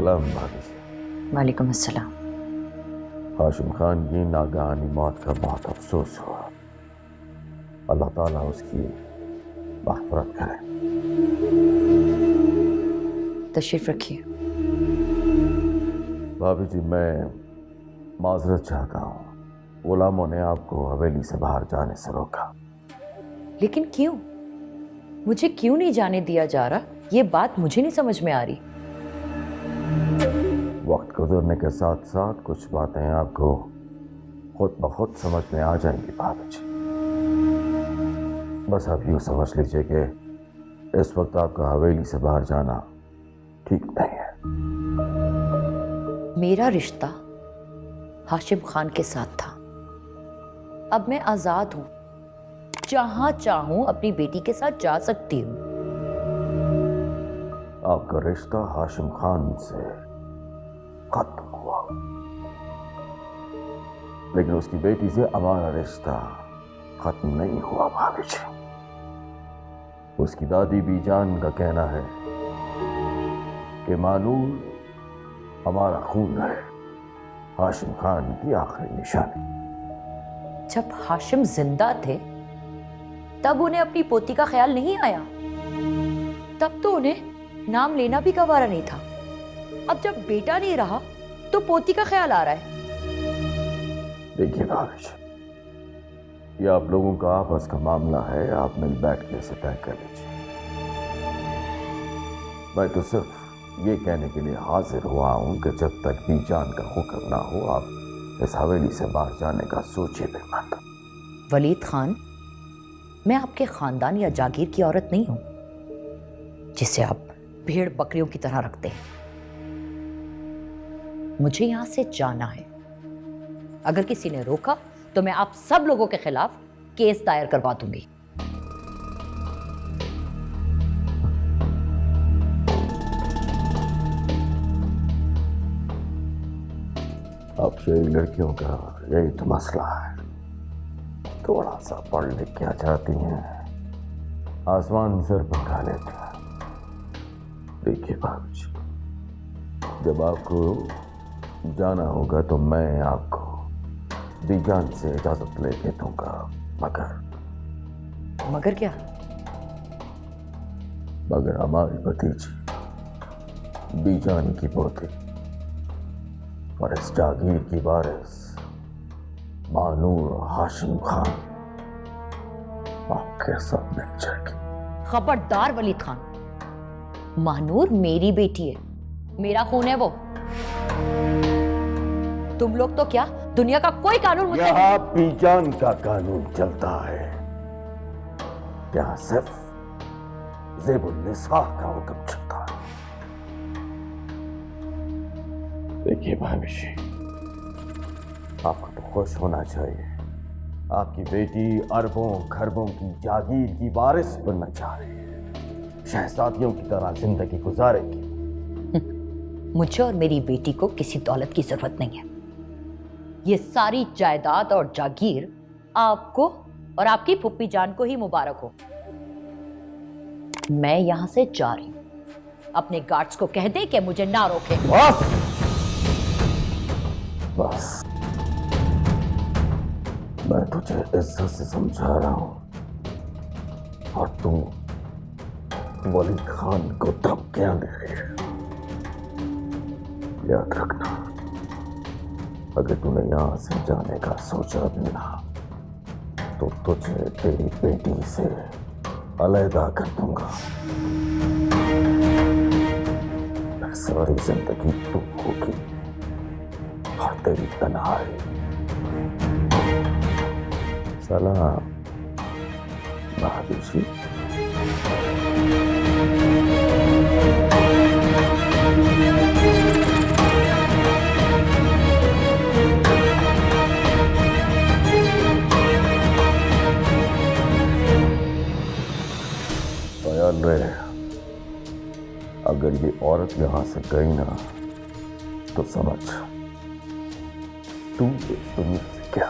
सलाम भाभी जी। वालेकुम अस्सलाम। हाशिम खान की नागहानी मौत का बहुत अफसोस हुआ। अल्लाह ताला उसकी मग़फ़िरत करे। तशरीफ रखिए। भाभी जी, मैं माजरत चाहता हूँ। गुलामों ने आपको हवेली से बाहर जाने से रोका। लेकिन क्यों? मुझे क्यों नहीं जाने दिया जा रहा? ये बात मुझे नहीं समझ में आ रही। वक्त गुजरने के साथ साथ कुछ बातें आपको खुद ब खुद समझ में आ जाएंगी भाभी जी। बस आप यूँ समझ लीजिए कि इस वक्त आपका हवेली से बाहर जाना ठीक नहीं है। मेरा रिश्ता हाशिम खान के साथ था। अब मैं आजाद हूं, जहां चाहूं अपनी बेटी के साथ जा सकती हूं। आपका रिश्ता हाशिम खान से खत्म हुआ, लेकिन उसकी बेटी से हमारा रिश्ता खत्म नहीं हुआ भाभी जी। उसकी दादी बीजान का कहना है कि मानूर हमारा खून है, हाशिम खान की आखिरी निशानी। जब हाशिम जिंदा थे तब उन्हें अपनी पोती का ख्याल नहीं आया। तब तो उन्हें नाम लेना भी गवारा नहीं था। अब जब बेटा नहीं रहा तो पोती का ख्याल आ रहा है। देखिए भाभी जी, ये आप लोगों का आपस का मामला है, आप मिल बैठ के इसे तय कर लीजिए। मैं तो सिर्फ ये कहने के लिए हाजिर हुआ हूं कि जब तक बीजान का हुक्म ना हो आप इस हवेली से बाहर जाने का सोचिए भी मत। वलीद खान, मैं आपके खानदान या जागीर की औरत नहीं हूं जिसे आप भेड़ बकरियों की तरह रखते हैं। मुझे यहां से जाना है। अगर किसी ने रोका तो मैं आप सब लोगों के खिलाफ केस दायर करवा दूंगी। अब शहरी लड़कियों का यही तो मसला है। थोड़ा सा पढ़ लिख के आ जाती हैं, आसमान सर पर खा लेते हैं। देखिए भाभी जी, जब आपको जाना होगा तो मैं आपको बीजान से इजाजत लेके दूंगा, मगर क्या? मगर हमारी भतीजी बीजान की पोती और इस जागीर की वारिस मानूर हाशिम खान आपके साथ मिल जाएगी। खबरदार वलीद खान, महानूर मेरी बेटी है, मेरा खून है वो। तुम लोग तो क्या दुनिया का कोई कानून मुझसे यहाँ बीजान का कानून चलता है, यहाँ सिर्फ ज़ेबुन निसाह का हुक्म चलता है। देखिए भाभी जी, आपको तो खुश होना चाहिए। आपकी बेटी अरबों खरबों की जागीर की वारिस बनना चाह रही है, शहजादियों की तरह जिंदगी गुजारेगी। मुझे और मेरी बेटी को किसी दौलत की जरूरत नहीं है। ये सारी जायदाद और जागीर आपको और आपकी फुप्पी जान को ही मुबारक हो। मैं यहां से जा रही हूं। अपने गार्ड्स को कह दे कि मुझे ना रोके। बस मैं तुझे इज्जत से समझा रहा हूं और तुम वलीद खान को धमकियां दे रही है। याद रखना, अगर तूने यहां से जाने का सोचा भी ना तो तुझे तेरी बेटी से अलहदा कर दूंगा। सारी जिंदगी तू होगी और तेरी तन्हाई। सलाम भाभी जी। ख्याल रहे, अगर ये औरत यहां से गई ना तो समझ तू इस दुनिया से क्या